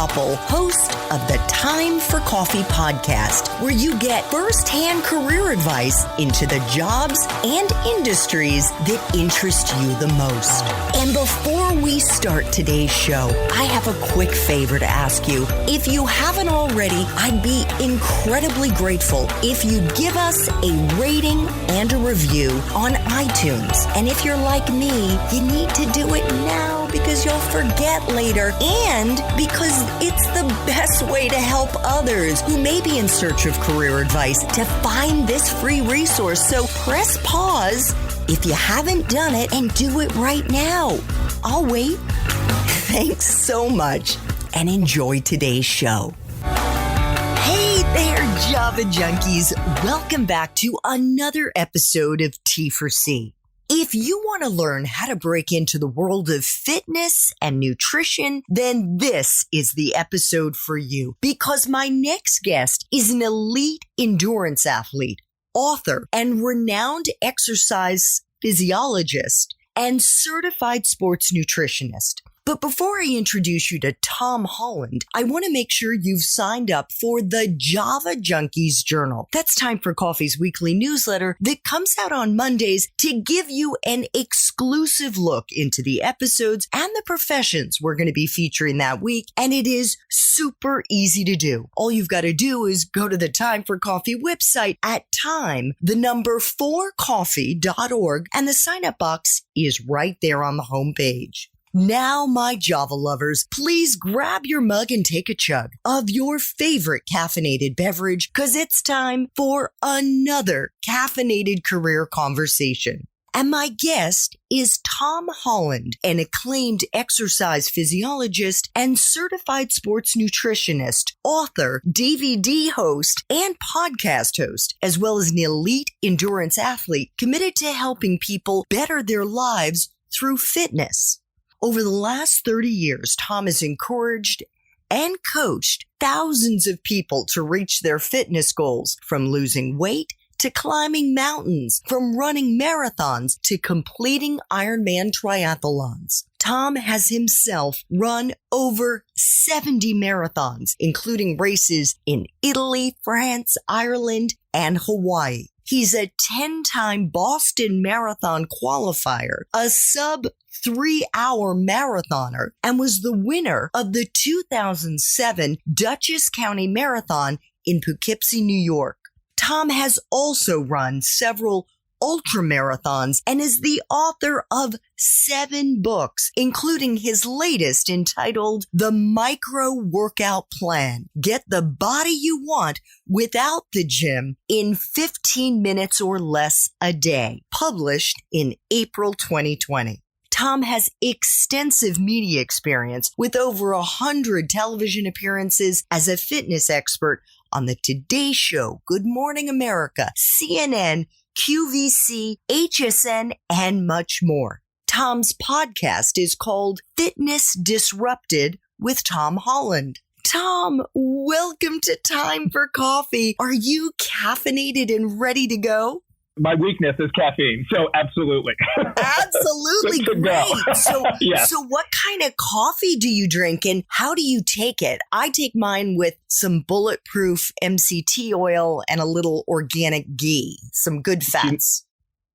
Koppel, host of the Time for Coffee podcast, where you get firsthand career advice into the jobs and industries that interest you the most. And before we start today's show, I have a quick favor to ask you. If you haven't already, I'd be incredibly grateful if you'd give us a rating and a review on iTunes. And if you're like me, you need to do it now because you'll forget later and because it's the best way to help others who may be in search of career advice to find this free resource. So press pause if you haven't done it and do it right now. I'll wait. Thanks so much and enjoy today's show. Hey there, Java Junkies. Welcome back to another episode of T4C. If you want to learn how to break into the world of fitness and nutrition, then this is the episode for you because my next guest is an elite endurance athlete, author, and renowned exercise physiologist and certified sports nutritionist. But before I introduce you to Tom Holland, I want to make sure you've signed up for the Java Junkies Journal. That's Time for Coffee's weekly newsletter that comes out on Mondays to give you an exclusive look into the episodes and the professions we're going to be featuring that week. And it is super easy to do. All you've got to do is go to the Time for Coffee website at time4coffee.org, and the sign-up box is right there on the homepage. Now, my Java lovers, please grab your mug and take a chug of your favorite caffeinated beverage because it's time for another caffeinated career conversation. And my guest is Tom Holland, an acclaimed exercise physiologist and certified sports nutritionist, author, DVD host, and podcast host, as well as an elite endurance athlete committed to helping people better their lives through fitness. Over the last 30 years, Tom has encouraged and coached thousands of people to reach their fitness goals, from losing weight to climbing mountains, from running marathons to completing Ironman triathlons. Tom has himself run over 70 marathons, including races in Italy, France, Ireland, and Hawaii. He's a 10-time Boston Marathon qualifier, a sub-3-hour marathoner, and was the winner of the 2007 Dutchess County Marathon in Poughkeepsie, New York. Tom has also run several ultramarathons and is the author of 7 books, including his latest entitled The Micro Workout Plan. Get the body you want without the gym in 15 minutes or less a day, published in April 2020. Tom has extensive media experience with over 100 television appearances as a fitness expert on the Today Show, Good Morning America, CNN, QVC, HSN, and much more. Tom's podcast is called Fitness Disrupted with Tom Holland. Tom, welcome to Time for Coffee. Are you caffeinated and ready to go? My weakness is caffeine, so absolutely. Absolutely great. Yes. So what kind of coffee do you drink and how do you take it? I take mine with some bulletproof MCT oil and a little organic ghee, some good fats.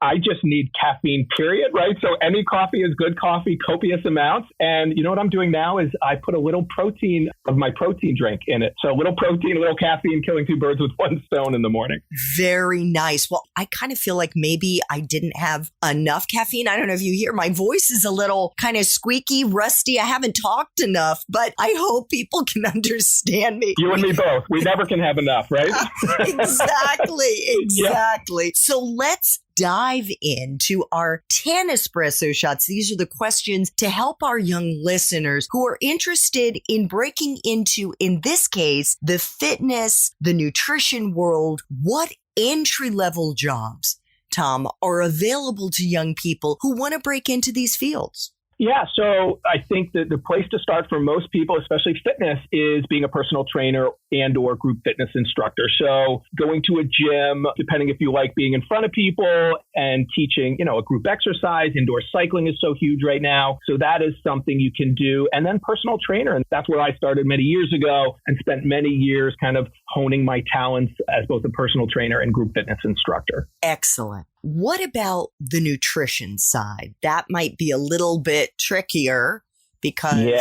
I just need caffeine, period, right? So any coffee is good coffee, copious amounts. And you know what I'm doing now is I put a little protein of my protein drink in it. So a little protein, a little caffeine, killing 2 birds with 1 stone in the morning. Very nice. Well, I kind of feel like maybe I didn't have enough caffeine. I don't know if you hear my voice is a little kind of squeaky, rusty. I haven't talked enough, but I hope people can understand me. You and me both. We never can have enough, right? Exactly. Yeah. So let's dive into our 10 espresso shots. These are the questions to help our young listeners who are interested in breaking into, in this case, the fitness, the nutrition world. What entry-level jobs, Tom, are available to young people who want to break into these fields? Yeah, so I think that the place to start for most people, especially fitness, is being a personal trainer and or group fitness instructor. So going to a gym, depending if you like being in front of people and teaching, a group exercise, indoor cycling is so huge right now. So that is something you can do. And then personal trainer. And that's where I started many years ago and spent many years kind of honing my talents as both a personal trainer and group fitness instructor. Excellent. What about the nutrition side? That might be a little bit trickier because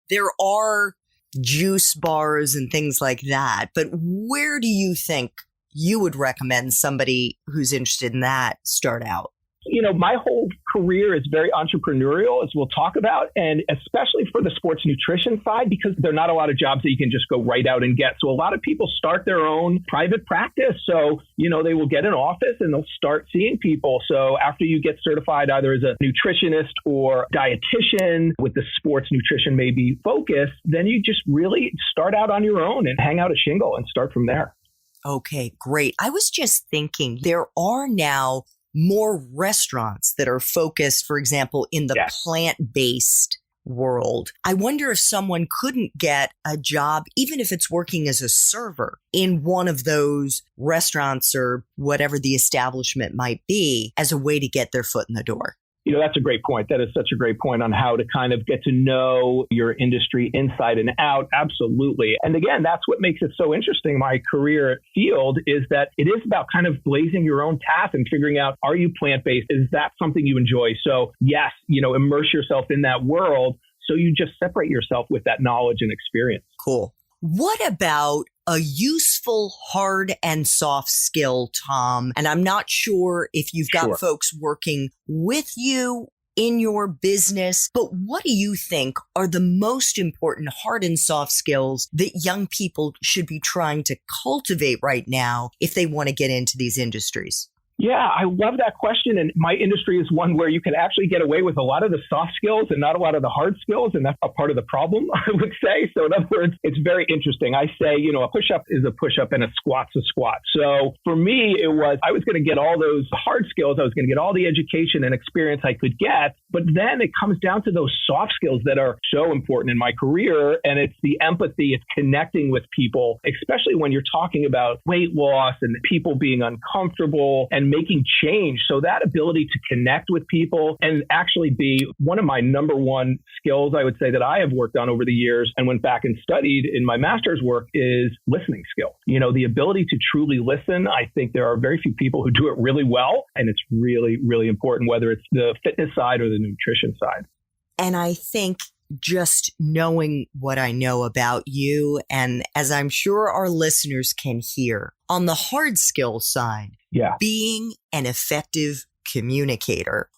there are juice bars and things like that. But where do you think you would recommend somebody who's interested in that start out? My whole career is very entrepreneurial, as we'll talk about, and especially for the sports nutrition side, because there are not a lot of jobs that you can just go right out and get. So a lot of people start their own private practice. So, they will get an office and they'll start seeing people. So after you get certified either as a nutritionist or dietitian with the sports nutrition maybe focus, then you just really start out on your own and hang out a shingle and start from there. Okay, great. I was just thinking there are now more restaurants that are focused, for example, in the plant-based world. I wonder if someone couldn't get a job, even if it's working as a server in one of those restaurants or whatever the establishment might be, as a way to get their foot in the door. That's a great point. That is such a great point on how to kind of get to know your industry inside and out. Absolutely. And again, that's what makes it so interesting. My career field is that it is about kind of blazing your own path and figuring out, are you plant-based? Is that something you enjoy? So yes, immerse yourself in that world. So you just separate yourself with that knowledge and experience. Cool. What about a useful hard and soft skill, Tom? And I'm not sure if you've got folks working with you in your business, but what do you think are the most important hard and soft skills that young people should be trying to cultivate right now if they want to get into these industries? Yeah, I love that question. And my industry is one where you can actually get away with a lot of the soft skills and not a lot of the hard skills. And that's a part of the problem, I would say. So in other words, it's very interesting. I say, a push-up is a push-up and a squat's a squat. So for me, I was going to get all those hard skills. I was going to get all the education and experience I could get. But then it comes down to those soft skills that are so important in my career. And it's the empathy, it's connecting with people, especially when you're talking about weight loss and people being uncomfortable and making change. So that ability to connect with people and actually be one of my number one skills, I would say, that I have worked on over the years and went back and studied in my master's work is listening skill. The ability to truly listen. I think there are very few people who do it really well. And it's really, really important, whether it's the fitness side or the nutrition side. And I think just knowing what I know about you, and as I'm sure our listeners can hear, on the hard skill side, being an effective communicator,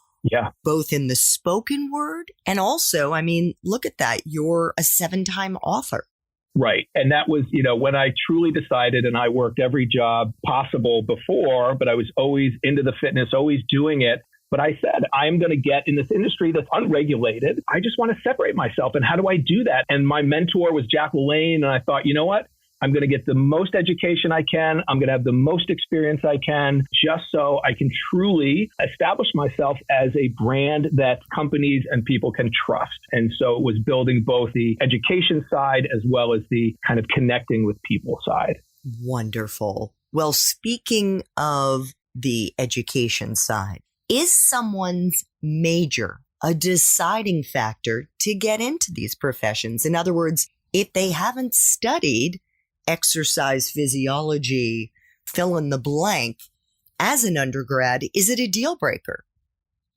both in the spoken word and also, look at that, you're a 7-time author. Right. And that was, when I truly decided, and I worked every job possible before, but I was always into the fitness, always doing it. But I said, I'm going to get in this industry that's unregulated. I just want to separate myself. And how do I do that? And my mentor was Jack LaLanne. And I thought, you know what? I'm going to get the most education I can. I'm going to have the most experience I can, just so I can truly establish myself as a brand that companies and people can trust. And so it was building both the education side as well as the kind of connecting with people side. Wonderful. Well, speaking of the education side, is someone's major a deciding factor to get into these professions? In other words, if they haven't studied exercise physiology, fill in the blank, as an undergrad, is it a deal breaker?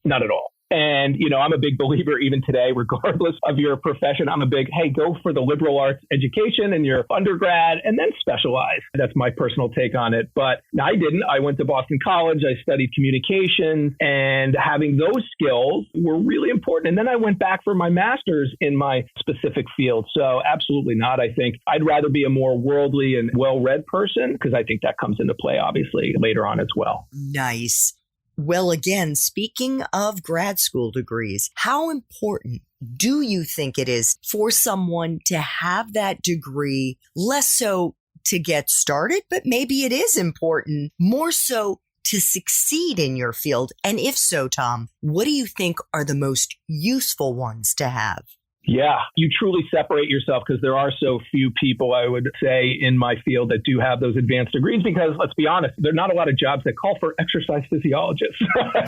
Not at all. And, I'm a big believer even today, regardless of your profession, I'm a big, hey, go for the liberal arts education in your undergrad and then specialize. That's my personal take on it. But I didn't. I went to Boston College. I studied communication, and having those skills were really important. And then I went back for my master's in my specific field. So absolutely not. I think I'd rather be a more worldly and well-read person, because I think that comes into play, obviously, later on as well. Nice. Well, again, speaking of grad school degrees, how important do you think it is for someone to have that degree, less so to get started, but maybe it is important, more so to succeed in your field? And if so, Tom, what do you think are the most useful ones to have? Yeah, you truly separate yourself because there are so few people, I would say, in my field that do have those advanced degrees because, let's be honest, there are not a lot of jobs that call for exercise physiologists,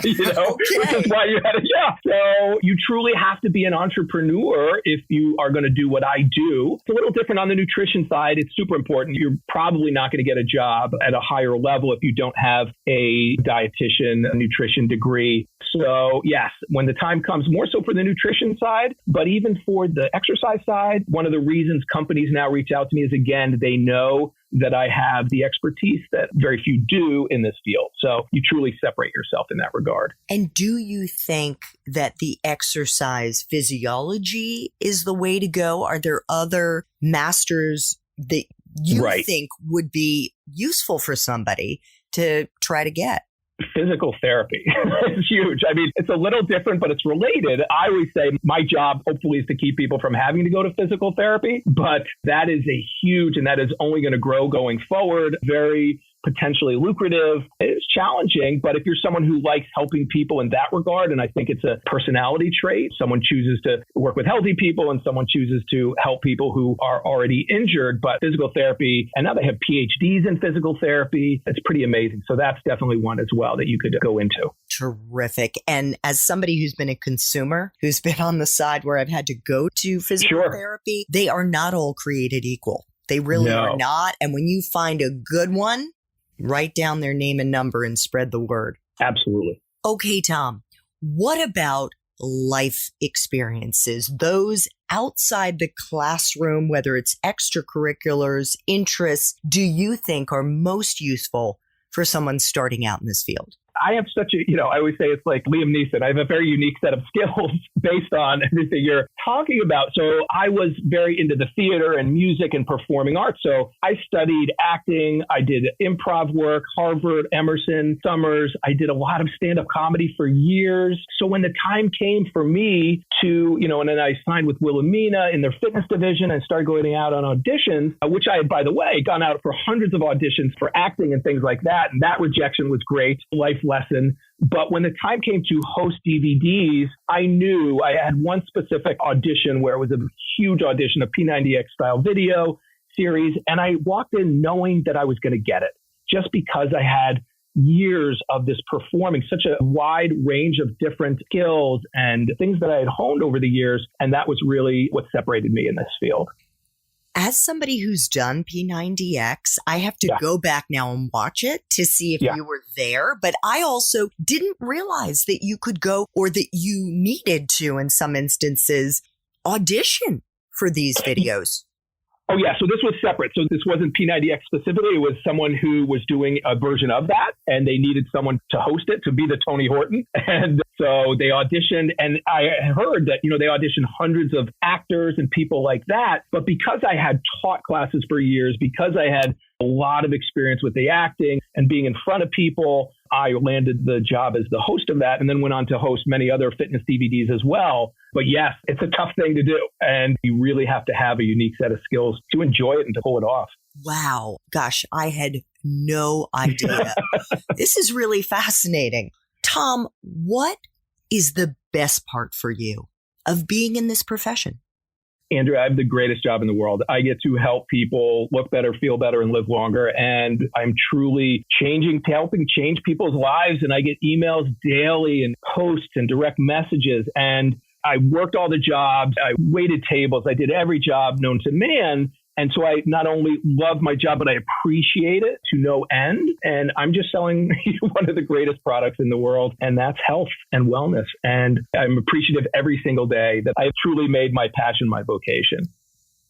which is why you had So you truly have to be an entrepreneur if you are going to do what I do. It's a little different on the nutrition side. It's super important. You're probably not going to get a job at a higher level if you don't have a dietitian, a nutrition degree. So yes, when the time comes, more so for the nutrition side, but even for the exercise side, one of the reasons companies now reach out to me is, again, they know that I have the expertise that very few do in this field. So you truly separate yourself in that regard. And do you think that the exercise physiology is the way to go? Are there other masters that you think would be useful for somebody to try to get? Physical therapy is huge. I mean, it's a little different, but it's related. I always say my job, hopefully, is to keep people from having to go to physical therapy, but that is a huge, and that is only going to grow going forward. Very potentially lucrative. It's challenging, but if you're someone who likes helping people in that regard, and I think it's a personality trait, someone chooses to work with healthy people and someone chooses to help people who are already injured, but physical therapy, and now they have PhDs in physical therapy. It's pretty amazing. So that's definitely one as well that you could go into. Terrific. And as somebody who's been a consumer, who's been on the side where I've had to go to physical therapy, they are not all created equal. They really are not. And when you find a good one, write down their name and number and spread the word. Absolutely. Okay, Tom, what about life experiences, those outside the classroom, whether it's extracurriculars, interests, do you think are most useful for someone starting out in this field? I have such a, I always say it's like Liam Neeson. I have a very unique set of skills based on everything you're talking about. So I was very into the theater and music and performing arts. So I studied acting. I did improv work, Harvard, Emerson, Summers. I did a lot of stand-up comedy for years. So when the time came for me to, and then I signed with Wilhelmina in their fitness division and started going out on auditions, which I had, by the way, gone out for hundreds of auditions for acting and things like that. And that rejection was great. Life lesson. But when the time came to host DVDs, I knew I had one specific audition where it was a huge audition, a P90X style video series. And I walked in knowing that I was going to get it just because I had years of this performing, such a wide range of different skills and things that I had honed over the years. And that was really what separated me in this field. As somebody who's done P90X, I have to go back now and watch it to see if you were there. But I also didn't realize that you could go, or that you needed to, in some instances, audition for these videos. Oh, yeah. So this was separate. So this wasn't P90X specifically. It was someone who was doing a version of that, and they needed someone to host it, to be the Tony Horton. And so they auditioned, and I heard that, they auditioned hundreds of actors and people like that. But because I had taught classes for years, because I had a lot of experience with the acting and being in front of people, I landed the job as the host of that and then went on to host many other fitness DVDs as well. But yes, it's a tough thing to do. And you really have to have a unique set of skills to enjoy it and to pull it off. Wow. Gosh, I had no idea. This is really fascinating. Tom, what is the best part for you of being in this profession? Andrea, I have the greatest job in the world. I get to help people look better, feel better, and live longer. And I'm truly helping change people's lives. And I get emails daily and posts and direct messages. And I worked all the jobs. I waited tables. I did every job known to man. And so I not only love my job, but I appreciate it to no end. And I'm just selling one of the greatest products in the world, and that's health and wellness. And I'm appreciative every single day that I've truly made my passion my vocation.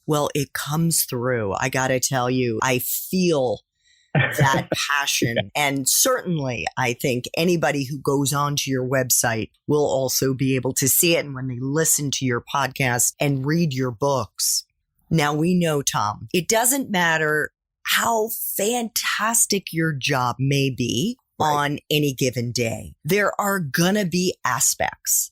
Well, it comes through. I got to tell you, I feel that passion. And certainly, I think anybody who goes onto your website will also be able to see it. And when they listen to your podcast and read your books. Now, we know, Tom, it doesn't matter how fantastic your job may be on any given day. There are going to be aspects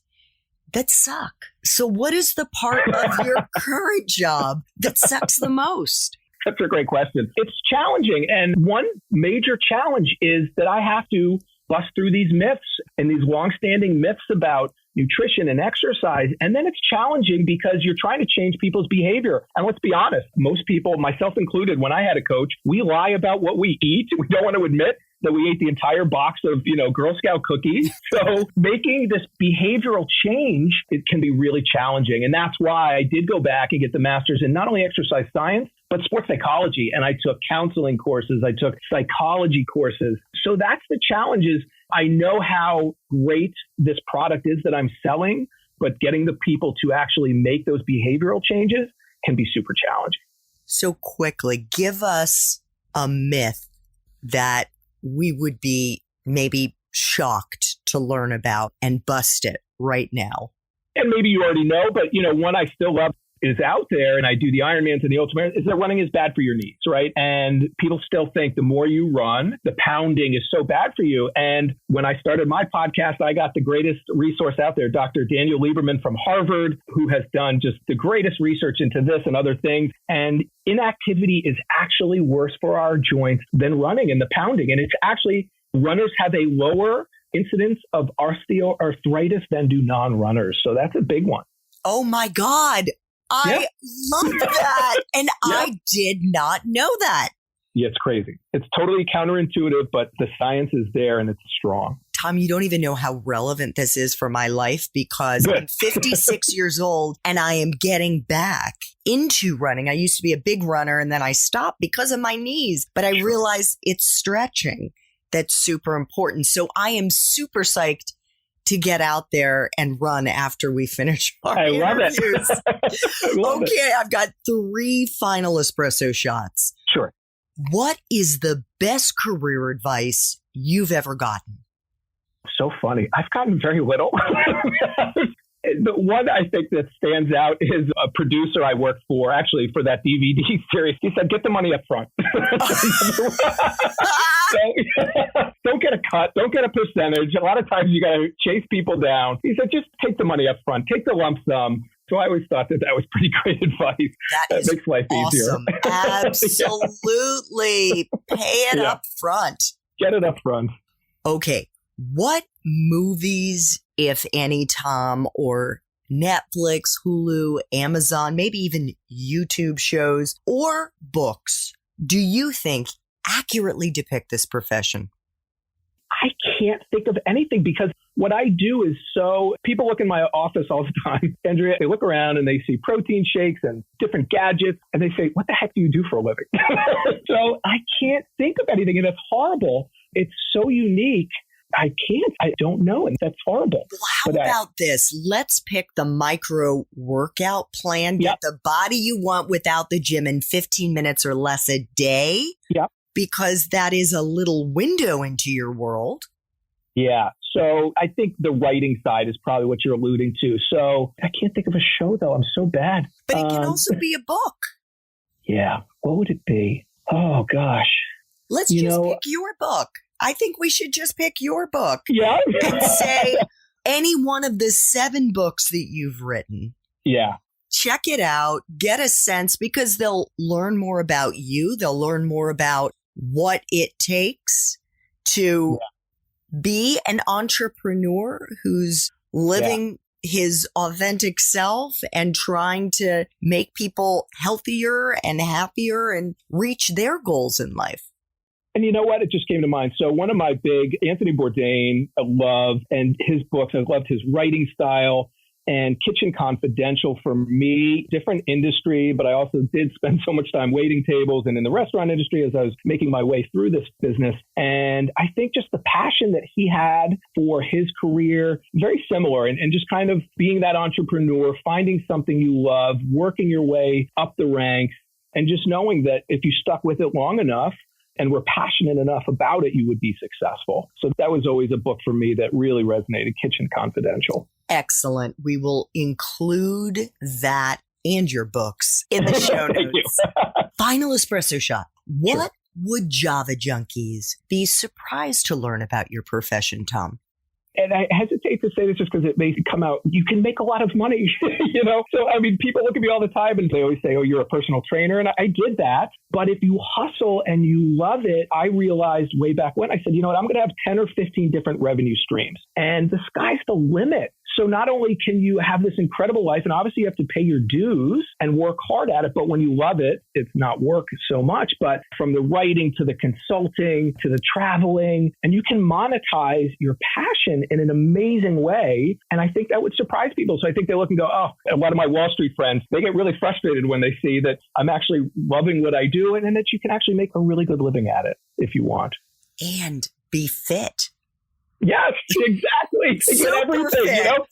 that suck. So what is the part of your current job that sucks the most? That's a great question. It's challenging. And one major challenge is that I have to bust through these myths and these longstanding myths about nutrition and exercise. And then it's challenging because you're trying to change people's behavior. And let's be honest, most people, myself included, when I had a coach, we lie about what we eat. We don't want to admit that we ate the entire box of, Girl Scout cookies. So making this behavioral change, it can be really challenging. And that's why I did go back and get the master's in not only exercise science, but sports psychology. And I took counseling courses. I took psychology courses. So that's the challenges. I know how great this product is that I'm selling, but getting the people to actually make those behavioral changes can be super challenging. So quickly, give us a myth that we would be maybe shocked to learn about and bust it right now. And maybe you already know, but one I still love is out there, and I do the Ironmans and the Ultramarathons, is that running is bad for your knees, right? And people still think the more you run, the pounding is so bad for you. And when I started my podcast, I got the greatest resource out there, Dr. Daniel Lieberman from Harvard, who has done just the greatest research into this and other things. And inactivity is actually worse for our joints than running and the pounding. And it's actually, runners have a lower incidence of osteoarthritis than do non-runners. So that's a big one. Oh my God. I love that. And I did not know that. Yeah, it's crazy. It's totally counterintuitive, but the science is there and it's strong. Tom, you don't even know how relevant this is for my life because I'm 56 years old and I am getting back into running. I used to be a big runner and then I stopped because of my knees, but I realized it's stretching that's super important. So I am super psyched to get out there and run after we finish our interviews. Okay, I've got 3 final espresso shots. Sure. What is the best career advice you've ever gotten? So funny. I've gotten very little. The one I think that stands out is a producer I worked for, actually, for that DVD series. He said, get the money up front. Don't get a cut. Don't get a percentage. A lot of times you got to chase people down. He said, just take the money up front. Take the lump sum. So I always thought that was pretty great advice. That makes life awesome. Easier. Absolutely. Pay it up front. Get it up front. Okay. What movies, if any, Tom, or Netflix, Hulu, Amazon, maybe even YouTube shows or books do you think accurately depict this profession? I can't think of anything because what I do is people look in my office all the time, Andrea, they look around and they see protein shakes and different gadgets and they say, what the heck do you do for a living? So I can't think of anything and it's horrible. It's so unique. I don't know. And that's horrible. Well, how about this? Let's pick the micro workout plan. Get the body you want without the gym in 15 minutes or less a day. Yep. Because that is a little window into your world. Yeah. So I think the writing side is probably what you're alluding to. So I can't think of a show, though. I'm so bad. But it can also be a book. Yeah. What would it be? Oh, gosh. Let's just pick your book. I think we should just pick your book. Yeah. And say any one of the 7 books that you've written. Yeah. Check it out. Get a sense because they'll learn more about you. They'll learn more about what it takes to be an entrepreneur who's living his authentic self and trying to make people healthier and happier and reach their goals in life. And you know what? It just came to mind. So one of my big, Anthony Bourdain, I love, and his books, I loved his writing style. And Kitchen Confidential for me, different industry, but I also did spend so much time waiting tables and in the restaurant industry as I was making my way through this business. And I think just the passion that he had for his career, very similar, and just kind of being that entrepreneur, finding something you love, working your way up the ranks, and just knowing that if you stuck with it long enough and were passionate enough about it, you would be successful. So that was always a book for me that really resonated, Kitchen Confidential. Excellent. We will include that and your books in the show notes. Final espresso shot. What would Java junkies be surprised to learn about your profession, Tom? And I hesitate to say this just because it may come out, you can make a lot of money, So, I mean, people look at me all the time and they always say, oh, you're a personal trainer. And I did that. But if you hustle and you love it, I realized way back when I said, you know what, I'm going to have 10 or 15 different revenue streams and the sky's the limit. So not only can you have this incredible life, and obviously you have to pay your dues and work hard at it, but when you love it, it's not work so much. But from the writing to the consulting to the traveling, and you can monetize your passion in an amazing way. And I think that would surprise people. So I think they look and go, oh, a lot of my Wall Street friends, they get really frustrated when they see that I'm actually loving what I do and that you can actually make a really good living at it if you want. And be fit. Yes, exactly. You get everything, you know?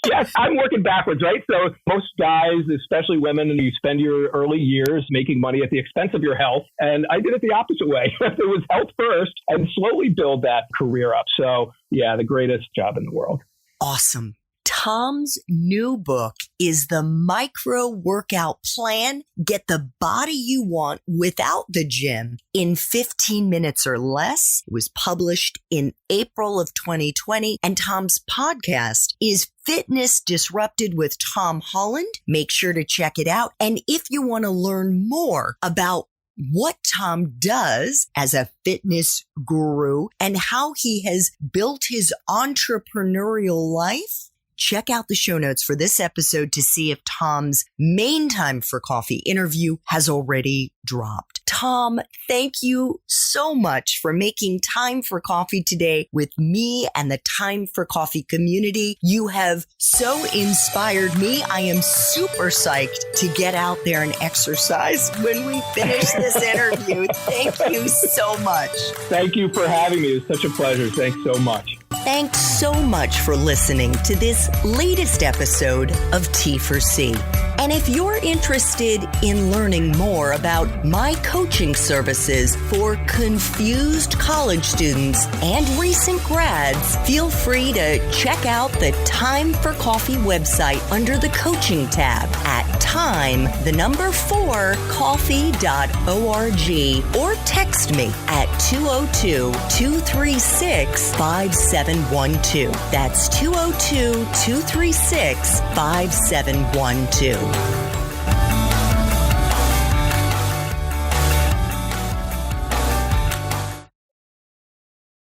Yes. I'm working backwards, right? So most guys, especially women, and you spend your early years making money at the expense of your health. And I did it the opposite way. It was health first and slowly build that career up. So yeah, the greatest job in the world. Awesome. Tom's new book is The Micro Workout Plan. Get the body you want without the gym in 15 minutes or less. It was published in April of 2020. And Tom's podcast is Fitness Disrupted with Tom Holland. Make sure to check it out. And if you want to learn more about what Tom does as a fitness guru and how he has built his entrepreneurial life, check out the show notes for this episode to see if Tom's main Time for Coffee interview has already dropped. Tom, thank you so much for making time for coffee today with me and the Time for Coffee community. You have so inspired me. I am super psyched to get out there and exercise when we finish this interview. Thank you so much. Thank you for having me. It's such a pleasure. Thanks so much. Thanks so much for listening to this latest episode of T4C. And if you're interested in learning more about my coaching services for confused college students and recent grads, feel free to check out the Time for Coffee website under the coaching tab at time4coffee.org or text me at 202-236-5712. That's 202-236-5712.